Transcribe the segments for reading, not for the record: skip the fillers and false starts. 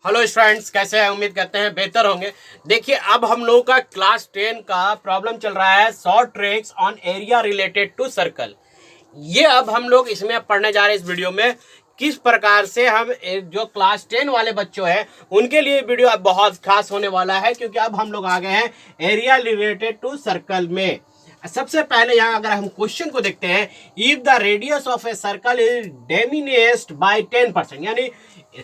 Hello students, कैसे हैं? उम्मीद करते हैं बेहतर होंगे। देखिए, अब हम लोगों का क्लास 10 का प्रॉब्लम चल रहा है short tricks on area related to circle. ये अब हम लोग इसमें पढ़ने जा रहे हैं इस वीडियो में किस प्रकार से हम जो क्लास 10 वाले बच्चों हैं उनके लिए वीडियो अब बहुत खास होने वाला है, क्योंकि अब हम लोग आ गए हैं एरिया रिलेटेड टू सर्कल में। सबसे पहले यहाँ अगर हम क्वेश्चन को देखते हैं, if the radius of a circle is diminished by 10%, यानी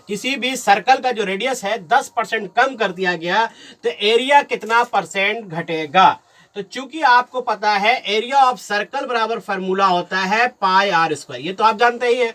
किसी भी सर्कल का जो रेडियस है 10% कम कर दिया गया तो एरिया कितना परसेंट घटेगा। तो चूंकि आपको पता है एरिया ऑफ सर्कल बराबर फार्मूला होता है पाई आर स्क्वायर, ये तो आप जानते ही हैं।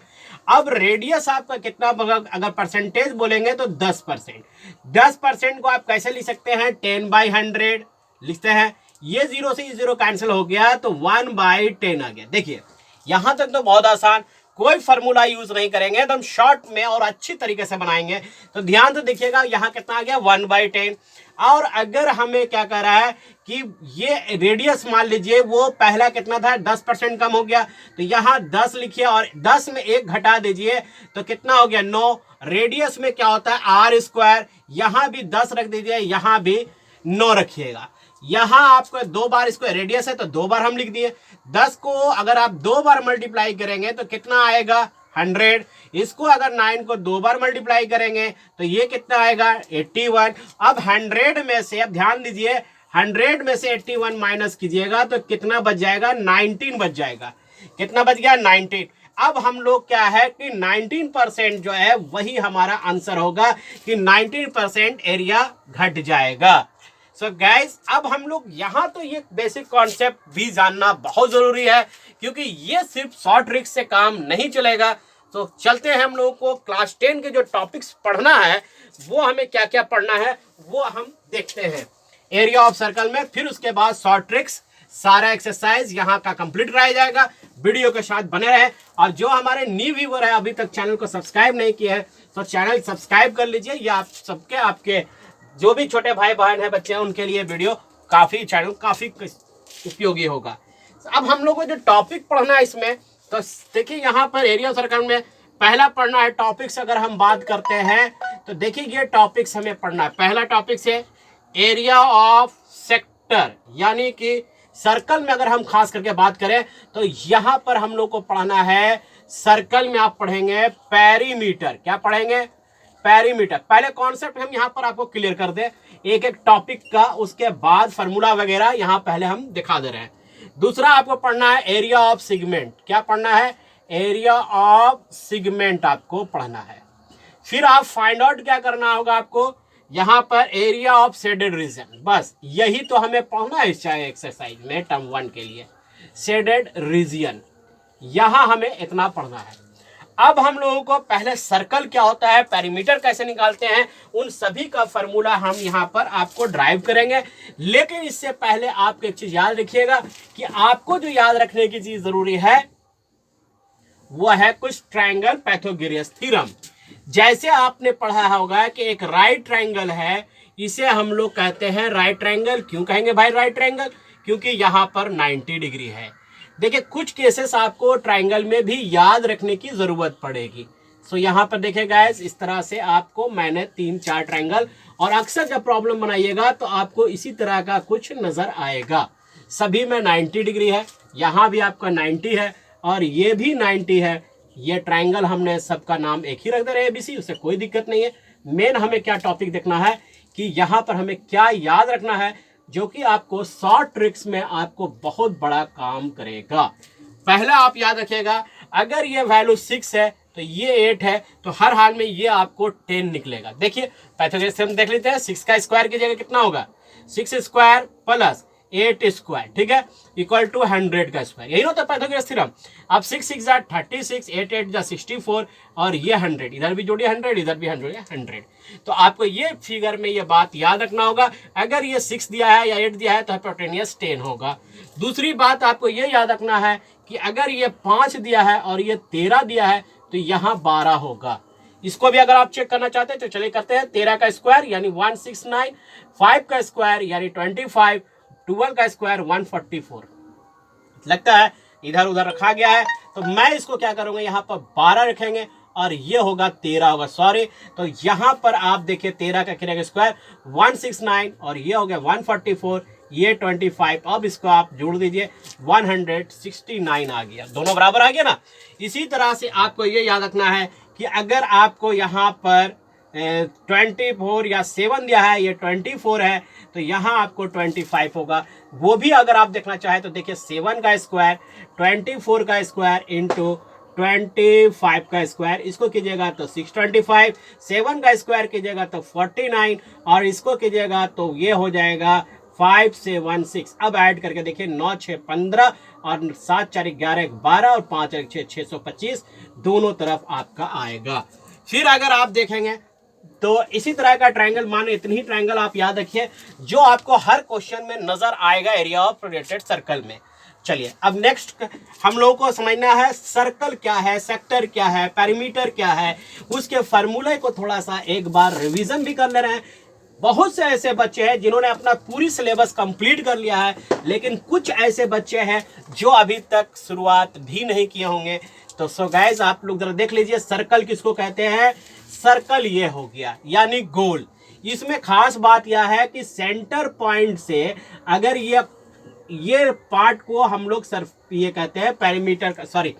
अब रेडियस आपका कितना, अगर परसेंटेज बोलेंगे तो 10%। 10% को आप कैसे लिख सकते हैं? 10/100 लिखते हैं। ये जीरो से जीरो कैंसिल हो गया तो 1/10 आ गया। देखिए यहां तक तो बहुत आसान, कोई फार्मूला यूज नहीं करेंगे, एकदम शॉर्ट में और अच्छी तरीके से बनाएंगे। तो ध्यान से देखिएगा यहाँ कितना आ गया 1/10। और अगर हमें क्या कह रहा है कि ये रेडियस मान लीजिए वो पहला कितना था 10% कम हो गया, तो यहाँ 10 लिखिए और 10 में 1 घटा दीजिए तो कितना हो गया 9। रेडियस में क्या होता है आर स्क्वायर, यहाँ भी 10 रख दीजिए, यहाँ भी 9 रखिएगा। यहां आपको 2 बार इसको रेडियस है तो 2 बार हम लिख दिए। 10 को अगर आप 2 बार मल्टीप्लाई करेंगे तो कितना आएगा 100। इसको अगर 9 को 2 बार मल्टीप्लाई करेंगे तो ये कितना आएगा 81। अब 100 में से, अब ध्यान दीजिए, 100 में से 81 माइनस कीजिएगा तो कितना बच जाएगा 19 बच जाएगा। कितना बच गया 19। अब हम लोग क्या है कि 19% जो है वही हमारा आंसर होगा कि 19% एरिया घट जाएगा। सो गाइस, अब हम लोग यहाँ तो ये बेसिक कॉन्सेप्ट भी जानना बहुत जरूरी है, क्योंकि ये सिर्फ शॉर्ट ट्रिक से काम नहीं चलेगा। तो चलते हैं, हम लोगों को क्लास 10 के जो टॉपिक्स पढ़ना है वो हमें क्या क्या पढ़ना है वो हम देखते हैं एरिया ऑफ सर्कल में। फिर उसके बाद शॉर्ट ट्रिक्स सारा एक्सरसाइज यहाँ का कंप्लीट कराया जाएगा। वीडियो के साथ बने रहे। और जो हमारे न्यू व्यूअर है अभी तक चैनल को सब्सक्राइब नहीं किया है तो चैनल सब्सक्राइब कर लीजिए। ये आप सबके, आपके जो भी छोटे भाई बहन है, बच्चे हैं, उनके लिए वीडियो चैनल काफी उपयोगी होगा। अब हम लोग को जो टॉपिक पढ़ना है इसमें, तो देखिए यहाँ पर एरिया सर्कल में पहला पढ़ना है टॉपिक्स। अगर हम बात करते हैं तो देखिए ये टॉपिक्स हमें पढ़ना है। पहला टॉपिक है एरिया ऑफ सेक्टर, यानी कि सर्कल में अगर हम खास करके बात करें तो यहाँ पर हम लोग को पढ़ना है, सर्कल में आप पढ़ेंगे पेरीमीटर। क्या पढ़ेंगे? पेरीमीटर। पहले कॉन्सेप्ट हम यहाँ पर आपको क्लियर कर दे एक एक टॉपिक का, उसके बाद फार्मूला वगैरह यहाँ पहले हम दिखा दे रहे हैं। दूसरा आपको पढ़ना है एरिया ऑफ सेगमेंट। क्या पढ़ना है? एरिया ऑफ सेगमेंट आपको पढ़ना है। फिर आप फाइंड आउट क्या करना होगा आपको यहाँ पर एरिया ऑफ शेडेड रीजन। बस यही तो हमें पढ़ना है इस एक्सरसाइज में टर्म 1 के लिए, शेडेड रीजन। यहां हमें इतना पढ़ना है। अब हम लोगों को पहले सर्कल क्या होता है, पेरीमीटर कैसे निकालते हैं, उन सभी का फॉर्मूला हम यहाँ पर आपको ड्राइव करेंगे। लेकिन इससे पहले आप एक चीज याद रखिएगा कि आपको जो याद रखने की चीज जरूरी है वो है कुछ ट्रायंगल पाइथागोरस थ्योरम। जैसे आपने पढ़ा होगा कि एक राइट ट्रायंगल है, इसे हम लोग कहते हैं राइट ट्रायंगल। क्यों कहेंगे भाई राइट ट्रायंगल? क्योंकि यहाँ पर 90 डिग्री है। देखिए कुछ केसेस आपको ट्रायंगल में भी याद रखने की जरूरत पड़ेगी। सो यहाँ पर देखिए गाइस, इस तरह से आपको मैंने 3-4 ट्रायंगल, और अक्सर जब प्रॉब्लम बनाइएगा तो आपको इसी तरह का कुछ नजर आएगा। सभी में 90 डिग्री है, यहाँ भी आपका 90 है और ये भी 90 है। ये ट्रायंगल हमने सबका नाम एक ही रख दे रहे हैं ABC, उससे कोई दिक्कत नहीं है। मेन हमें क्या टॉपिक देखना है कि यहाँ पर हमें क्या याद रखना है जो कि आपको शॉर्ट ट्रिक्स में आपको बहुत बड़ा काम करेगा। पहला आप याद रखिएगा, अगर ये वैल्यू 6 है तो ये 8 है, तो हर हाल में ये आपको 10 निकलेगा। देखिए पाइथागोरस थ्योरम देख लेते हैं। 6 का स्क्वायर की जगह कितना होगा 6 स्क्वायर प्लस 8 स्क्वायर, ठीक है, इक्वल टू 100 का स्क्वायर। यही होता है पाइथागोरस थ्योरम। अब 6 6 जा 36, 8 8 जा 64 और ये 100, इधर भी जोड़िए 100, इधर भी 100। तो आपको ये फिगर में ये बात याद रखना होगा, अगर ये 6 दिया है या 8 दिया है तो हाइपोटेन्यूस 10 होगा। दूसरी बात आपको ये याद रखना है कि अगर ये 5 दिया है और ये 13 दिया है तो यहाँ 12 होगा। इसको भी अगर आप चेक करना चाहते हैं तो चलिए करते हैं। 13 का स्क्वायर यानी 169, 5 का स्क्वायर यानी 25, 12 का स्क्वायर 144। लगता है इधर उधर रखा गया है, तो मैं इसको क्या करूंगा यहाँ पर 12 रखेंगे और ये होगा 13 होगा, सॉरी। तो यहाँ पर आप देखिए 13 का कितना स्क्वायर 169 और ये हो गया 144, ये 25। अब इसको आप जोड़ दीजिए 169 आ गया, दोनों बराबर आ गया ना। इसी तरह से आपको ये याद रखना है कि अगर आपको यहाँ पर 24 या 7 दिया है, ये 24 है, तो यहाँ आपको 25 होगा। वो भी अगर आप देखना चाहे तो देखिए 7 का स्क्वायर 24 का स्क्वायर इंटू 25 का स्क्वायर, इसको कीजिएगा तो 625, 7 का स्क्वायर कीजिएगा तो 49 और इसको कीजिएगा तो ये हो जाएगा 576। अब ऐड करके देखिए 9 6 15 और 7 4 11 12 और 5 1 6 625 दोनों तरफ आपका आएगा। फिर अगर आप देखेंगे तो इसी तरह का ट्रायंगल, मान इतनी ही ट्रायंगल आप याद रखिए जो आपको हर क्वेश्चन में नजर आएगा एरिया ऑफ प्रोजेक्टेड सर्कल में। चलिए अब नेक्स्ट हम लोगों को समझना है सर्कल क्या है, सेक्टर क्या है, पेरीमीटर क्या है, उसके फार्मूले को थोड़ा सा एक बार रिवीजन भी कर ले रहे हैं। बहुत से ऐसे बच्चे हैं जिन्होंने अपना पूरी सिलेबस कंप्लीट कर लिया है, लेकिन कुछ ऐसे बच्चे हैं जो अभी तक शुरुआत भी नहीं किए होंगे। तो सो गाइस आप लोग जरा देख लीजिए सर्कल किसको कहते हैं। सर्कल ये हो गया यानी गोल। इसमें खास बात यह है कि सेंटर पॉइंट से अगर ये पार्ट को हम लोग सिर्फ ये कहते हैं पेरीमीटर का, सॉरी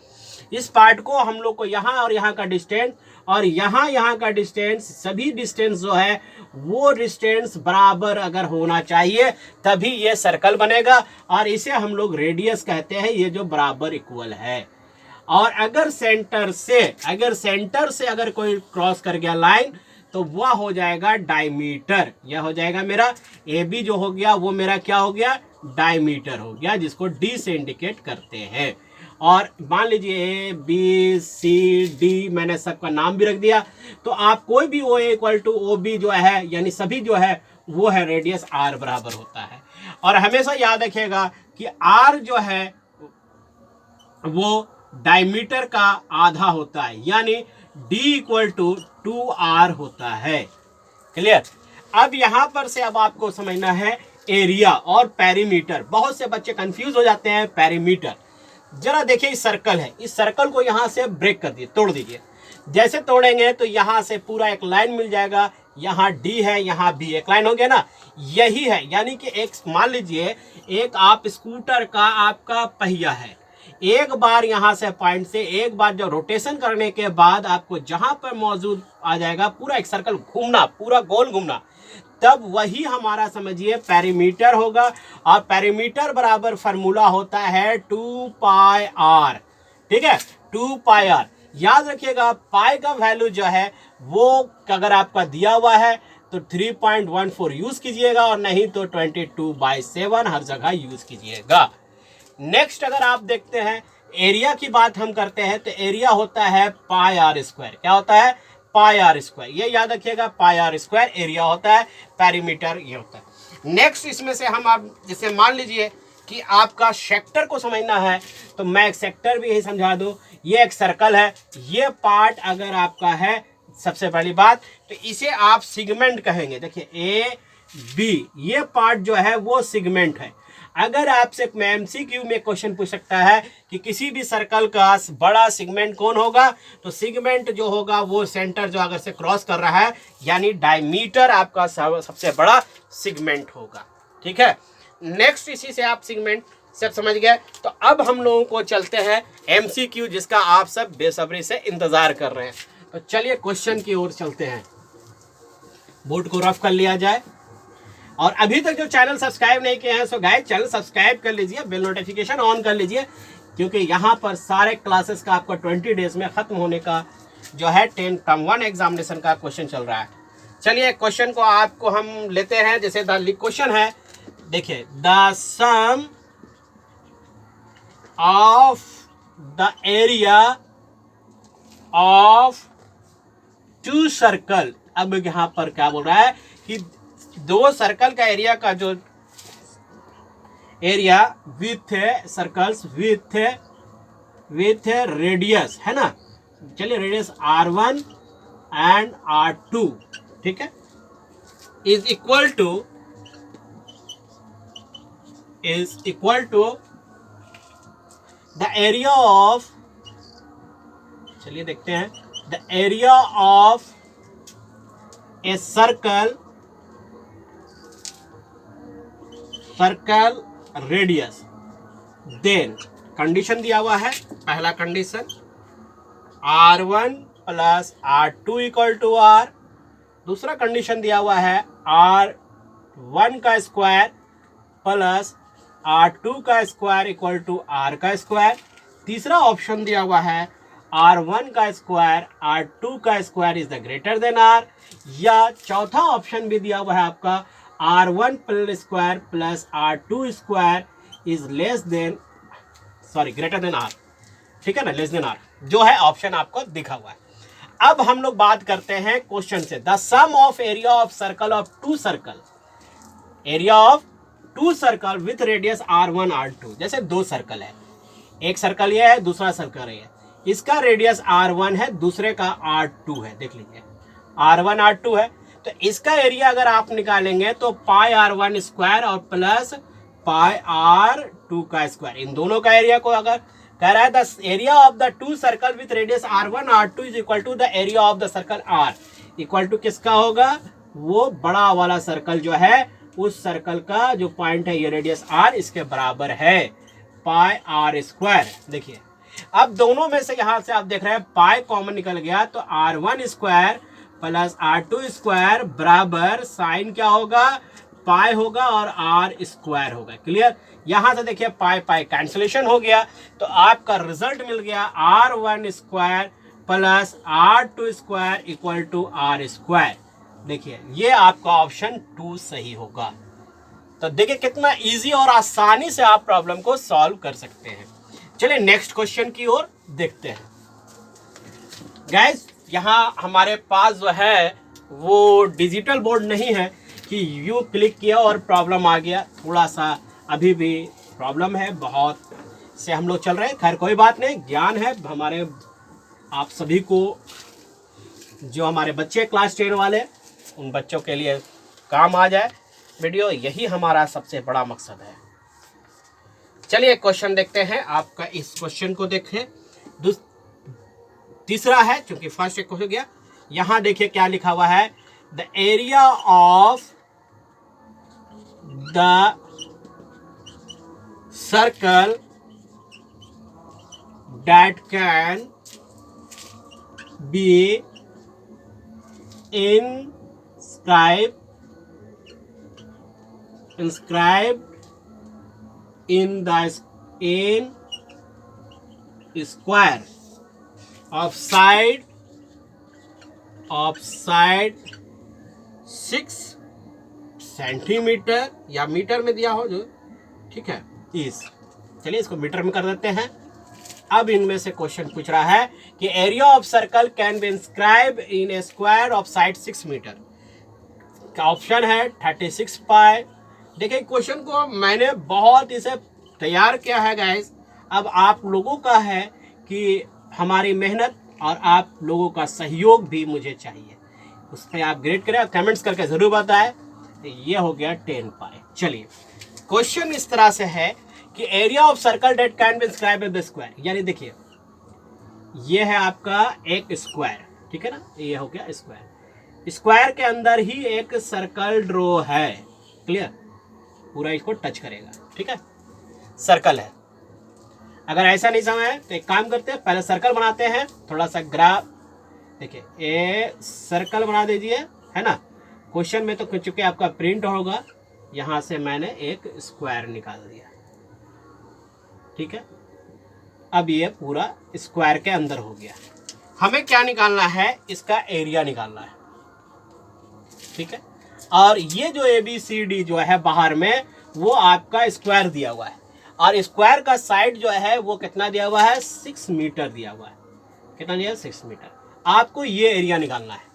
इस पार्ट को हम लोग को यहाँ और यहाँ का डिस्टेंस और यहाँ का डिस्टेंस, सभी डिस्टेंस जो है वो डिस्टेंस बराबर अगर होना चाहिए तभी ये सर्कल बनेगा और इसे हम लोग रेडियस कहते हैं, ये जो बराबर इक्वल है। और अगर सेंटर से अगर कोई क्रॉस कर गया लाइन तो वह हो जाएगा डायमीटर। यह हो जाएगा मेरा ए बी जो हो गया वो मेरा क्या हो गया, डायमीटर हो गया, जिसको डी से इंडिकेट करते हैं। और मान लीजिए ए बी सी डी मैंने सबका नाम भी रख दिया, तो आप कोई भी O equal to O B जो है यानी सभी जो है वो है रेडियस आर बराबर होता है। और हमेशा याद रखिएगा कि आर जो है वो डायमीटर का आधा होता है, यानी d इक्वल टू 2r होता है। क्लियर। अब यहां पर से अब आपको समझना है एरिया और पेरीमीटर। बहुत से बच्चे कंफ्यूज हो जाते हैं पेरीमीटर। जरा देखिए इस सर्कल है, इस सर्कल को यहां से ब्रेक कर दिए, तोड़ दीजिए। जैसे तोड़ेंगे तो यहां से पूरा एक लाइन मिल जाएगा, यहाँ D है यहाँ B, एक लाइन हो गया ना, यही है। यानी कि एक मान लीजिए एक आप स्कूटर का आपका पहिया है, एक बार यहां से पॉइंट से एक बार जो रोटेशन करने के बाद आपको जहां पर मौजूद आ जाएगा पूरा एक सर्कल घूमना, पूरा गोल घूमना, तब वही हमारा समझिए पेरीमीटर होगा। और पेरीमीटर बराबर फार्मूला होता है 2 पाई आर। ठीक है, 2 पाई आर याद रखिएगा। पाई का वैल्यू जो है वो अगर आपका दिया हुआ है तो 3.14 यूज कीजिएगा और नहीं तो 22/7 हर जगह यूज कीजिएगा। नेक्स्ट अगर आप देखते हैं एरिया की बात हम करते हैं तो एरिया होता है पाई आर स्क्वायर। क्या होता है, पाई आर स्क्वायर। ये याद रखिएगा पाई आर स्क्वायर एरिया होता है, पेरीमीटर ये होता है। नेक्स्ट इसमें से हम आप जैसे मान लीजिए कि आपका सेक्टर को समझना है तो मैं एक सेक्टर भी यही समझा दूं। ये एक सर्कल है, ये पार्ट अगर आपका है, सबसे पहली बात तो इसे आप सिगमेंट कहेंगे। देखिए ए बी ये पार्ट जो है वो सिगमेंट है। अगर आपसे एमसीक्यू में क्वेश्चन पूछ सकता है कि किसी भी सर्कल का बड़ा सेगमेंट कौन होगा, तो सेगमेंट जो होगा वो सेंटर जो अगर से क्रॉस कर रहा है यानी डायमीटर आपका सबसे बड़ा सेगमेंट होगा। ठीक है, नेक्स्ट इसी से आप सेगमेंट सब समझ गए। तो अब हम लोगों को चलते हैं एमसीक्यू, जिसका आप सब बेसब्री से इंतजार कर रहे हैं। तो चलिए क्वेश्चन की ओर चलते हैं। बोर्ड को रफ कर लिया जाए और अभी तक जो चैनल सब्सक्राइब नहीं किए हैं सो गाइस चैनल सब्सक्राइब कर लीजिए, बेल नोटिफिकेशन ऑन कर लीजिए, क्योंकि यहाँ पर सारे क्लासेस का आपका 20 डेज में खत्म होने का जो है 10 टर्म 1 एग्जामिनेशन का क्वेश्चन चल रहा है। चलिए क्वेश्चन को आपको हम लेते हैं। जैसे द क्वेश्चन है, देखिए the sum of the area of 2 circle. अब यहाँ पर क्या बोल रहा है कि 2 सर्कल का एरिया का जो area with circles with radius है ना, चलिए रेडियस R1 एंड R2, ठीक है, is equal to the area of, चलिए देखते हैं the area of a circle radius, then condition दिया हुआ है, पहला condition R1 plus R2 equal to R, दूसरा कंडीशन दिया हुआ है R1 का स्क्वायर प्लस R2 का स्क्वायर इक्वल टू R का स्क्वायर, तीसरा ऑप्शन दिया हुआ है R1 का स्क्वायर R2 का square is the greater than R, या चौथा ऑप्शन भी दिया हुआ है आपका R1 plus square plus R2 square is less than, sorry greater than R, ठीक है ना, लेस देन R, जो है ऑप्शन आपको दिखा हुआ है। अब हम लोग बात करते हैं क्वेश्चन से, the sum of area of circle of two circle, area of two circle with radius R1 R2, जैसे दो सर्कल है, एक सर्कल ये है, दूसरा सर्कल ये है, इसका रेडियस R1 है, दूसरे का R2 है, देख लीजिए R1 R2 है, तो इसका एरिया अगर आप निकालेंगे तो पाई R1 स्क्वायर और प्लस पाई R2 का स्क्वायर, इन दोनों का एरिया को अगर कह रहा है the area of the two circle with radius R1 R2 is equal to the area of the circle R, equal to किसका होगा, वो बड़ा वाला सर्कल जो है उस सर्कल का जो पॉइंट है ये रेडियस R इसके बराबर है पाई R स्क्वायर। देखिए अब दोनों में से यहां से आप देख रहे हैं पाई कॉमन निकल गया, तो R1 square plus R2 square बराबर साइन क्या होगा, पाई होगा और R स्क्वायर होगा। क्लियर, यहां से देखिए पाई पाई कैंसिलेशन हो गया, तो आपका रिजल्ट मिल गया R1 square plus R2 square equal to R square. देखिए ये आपका ऑप्शन 2 सही होगा। तो देखिए कितना इजी और आसानी से आप प्रॉब्लम को सॉल्व कर सकते हैं। चलिए नेक्स्ट क्वेश्चन की ओर देखते हैं। गाइस यहाँ हमारे पास जो है वो डिजिटल बोर्ड नहीं है कि यू क्लिक किया और प्रॉब्लम आ गया, थोड़ा सा अभी भी प्रॉब्लम है, बहुत से हम लोग चल रहे हैं। खैर कोई बात नहीं, ज्ञान है हमारे आप सभी को, जो हमारे बच्चे क्लास 10 वाले उन बच्चों के लिए काम आ जाए वीडियो, यही हमारा सबसे बड़ा मकसद है। चलिए क्वेश्चन देखते हैं। आपका इस क्वेश्चन को देखें, तीसरा है क्योंकि फर्स्ट एक हो गया। यहां देखिए क्या लिखा हुआ है, the area of the circle that can be inscribed in the square of side 6 centimetre या मीटर में दिया हो जो, ठीक है, इस, चलिए इसको मीटर में कर देते हैं। अब इनमें से क्वेश्चन पूछ रहा है कि area of circle can be inscribe in a square of side 6 metre, का ऑप्शन है 36 पाई। देखिए क्वेश्चन को मैंने बहुत इसे तैयार किया है गाइस, अब आप लोगों का है कि हमारी मेहनत और आप लोगों का सहयोग भी मुझे चाहिए, उस पर आप ग्रेड करें, कमेंट्स करके जरूर बताएं। तो ये हो गया 10 पाई। चलिए क्वेश्चन इस तरह से है कि area of circle that can be inscribed in the square, यानी देखिए ये है आपका एक स्क्वायर, ठीक है ना, ये हो गया स्क्वायर, स्क्वायर के अंदर ही एक सर्कल ड्रॉ है, क्लियर, पूरा इसको टच करेगा, ठीक है, सर्कल है। अगर ऐसा नहीं समझ है तो एक काम करते हैं, पहले सर्कल बनाते हैं, थोड़ा सा ग्राफ, देखिए ए सर्कल बना दीजिए, है ना। क्वेश्चन में तो चूंकि आपका प्रिंट होगा, यहां से मैंने एक स्क्वायर निकाल दिया, ठीक है। अब ये पूरा स्क्वायर के अंदर हो गया। हमें क्या निकालना है, इसका एरिया निकालना है, ठीक है। और ये जो ABCD जो है बाहर में, वो आपका स्क्वायर दिया हुआ है, और स्क्वायर का साइड जो है वो कितना दिया हुआ है, 6 मीटर दिया हुआ है। कितना दिया है, 6 मीटर। आपको ये एरिया निकालना है।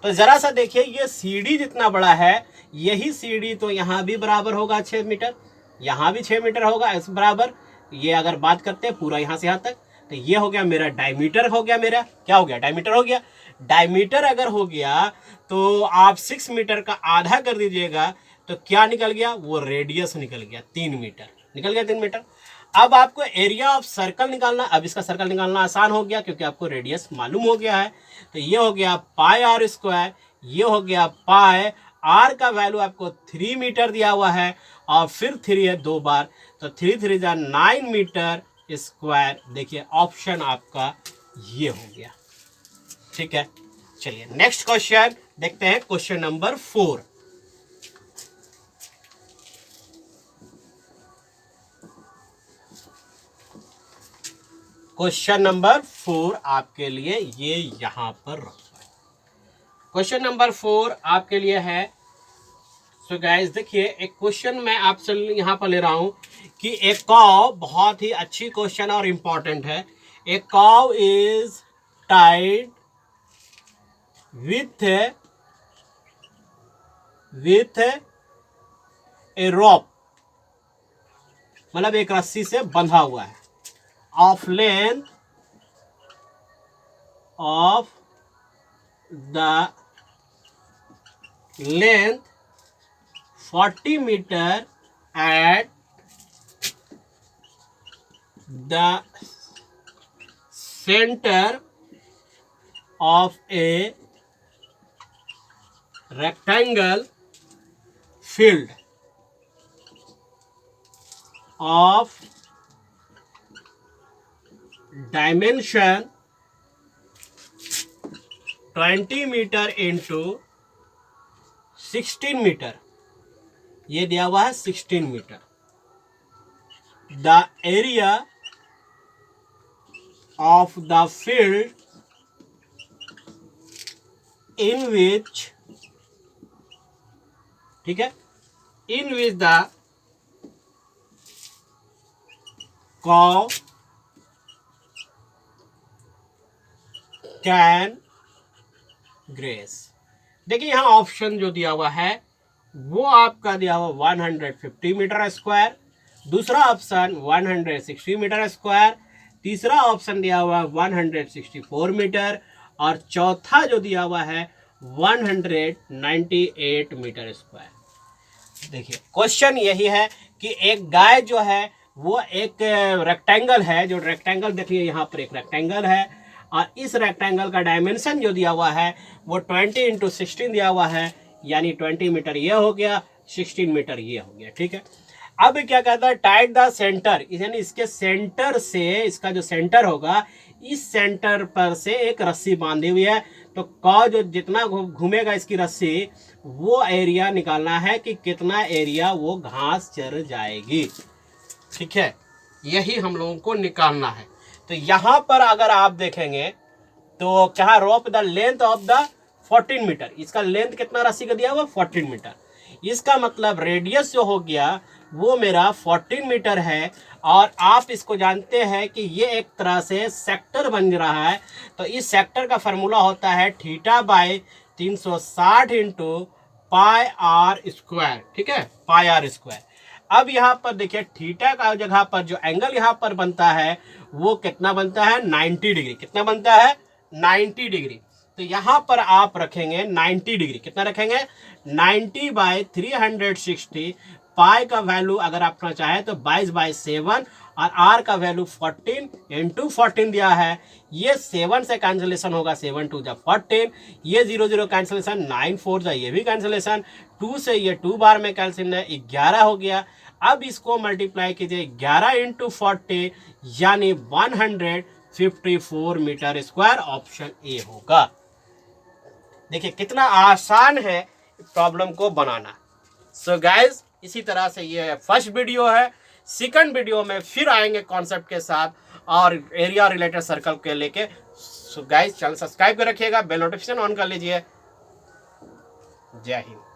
तो जरा सा देखिए, ये CD जितना बड़ा है, यही CD तो यहाँ भी बराबर होगा 6 मीटर, यहाँ भी 6 मीटर होगा इस बराबर। ये अगर बात करते हैं पूरा यहाँ से यहाँ तक, तो ये हो गया मेरा डायमीटर, हो गया मेरा, क्या हो गया, डायमीटर हो गया। डायमीटर अगर हो गया तो आप 6 मीटर का आधा कर दीजिएगा, तो क्या निकल गया, वो रेडियस निकल गया 3 मीटर, निकल गया 3 मीटर। अब आपको एरिया ऑफ सर्कल निकालना। अब इसका सर्कल निकालना आसान हो गया क्योंकि आपको रेडियस मालूम हो गया है। तो ये हो गया पाई आर स्क्वायर, ये हो गया पाई आर का वैल्यू आपको 3 मीटर दिया हुआ है और फिर 3 है 2 बार, तो 3 3 जा 9 मीटर स्क्वायर। देखिए ऑप्शन आपका ये हो गया। ठीक है, चलिए नेक्स्ट क्वेश्चन देखते हैं, क्वेश्चन नंबर 4। क्वेश्चन नंबर 4 आपके लिए ये यहां पर रखा है। क्वेश्चन नंबर 4 आपके लिए है। सो गाइस देखिए, एक क्वेश्चन मैं आपसे यहां पर ले रहा हूं कि एक काउ, बहुत ही अच्छी क्वेश्चन और इंपॉर्टेंट है। A cow is tied with a rope, मतलब एक रस्सी से बंधा हुआ है, of length of the length 40 meter at the center of a rectangle field of dimension 20 metre into 16 metre, ये दिया हुआ है 16 metre. The area of the field in which, ठीक है, in which the cow can graze. देखिए यहां option जो दिया हुआ है वो आपका दिया हुआ 150 मीटर स्क्वायर, दूसरा ऑप्शन 160 मीटर स्क्वायर, तीसरा ऑप्शन दिया हुआ 164 मीटर और चौथा जो दिया हुआ है 198 मीटर स्क्वायर। देखिए क्वेश्चन यही है कि एक गाय जो है वो एक रेक्टेंगल है, जो रेक्टेंगल देखिए यहाँ पर एक रेक्टेंगल है और इस रेक्टेंगल का डायमेंशन जो दिया हुआ है वो 20 इंटू 16 दिया हुआ है, यानी 20 मीटर ये हो गया, 16 मीटर ये हो गया। ठीक है, अब क्या कहता है, टाइट द सेंटर, यानी इसके सेंटर से, इसका जो सेंटर होगा इस सेंटर पर से एक रस्सी बांधी हुई है। तो कौ जो जितना घूमेगा इसकी रस्सी, वो एरिया निकालना है कि कितना एरिया वो घास चर जाएगी। ठीक है, यही हम लोगों को निकालना है। तो यहां पर अगर आप देखेंगे तो क्या rope the length of the 14 metre, इसका लेंथ कितना रस्सी का दिया हुआ 14 मीटर, इसका मतलब रेडियस जो हो गया वो मेरा 14 मीटर है। और आप इसको जानते हैं कि ये एक तरह से सेक्टर बन रहा है, तो इस सेक्टर का फार्मूला होता है theta by 360 into pi R square. ठीक है, पाई आर स्क्वायर। अब यहाँ पर देखिए थीटा का जगह पर जो एंगल यहाँ पर बनता है वो कितना बनता है 90 डिग्री। कितना बनता है 90 डिग्री। तो यहाँ पर आप रखेंगे 90 डिग्री, कितना रखेंगे 90 बाय 360, पाई का वैल्यू अगर आपना चाहे तो 22/7 और आर का वैल्यू 14 इंटू 14 दिया है। ये 7 से कैंसिलेशन होगा, 7 2 जा 14, ये 0 0 कैंसिलेशन, 9 4 जा ये भी कैंसिलेशन, 2 से ये 2 बार में कैंसिल है, 11 हो गया। अब इसको मल्टीप्लाई कीजिए 11 इंटू 40 यानी 154 मीटर स्क्वायर, ऑप्शन ए होगा। देखिए कितना आसान है प्रॉब्लम को बनाना। सो गाइज इसी तरह से ये फर्स्ट वीडियो है। सेकंड वीडियो में फिर आएंगे कॉन्सेप्ट के साथ और एरिया रिलेटेड सर्कल के लेके। सो गाइज चैनल सब्सक्राइब कर रखिएगा, बेल नोटिफिकेशन ऑन कर लीजिए। जय हिंद।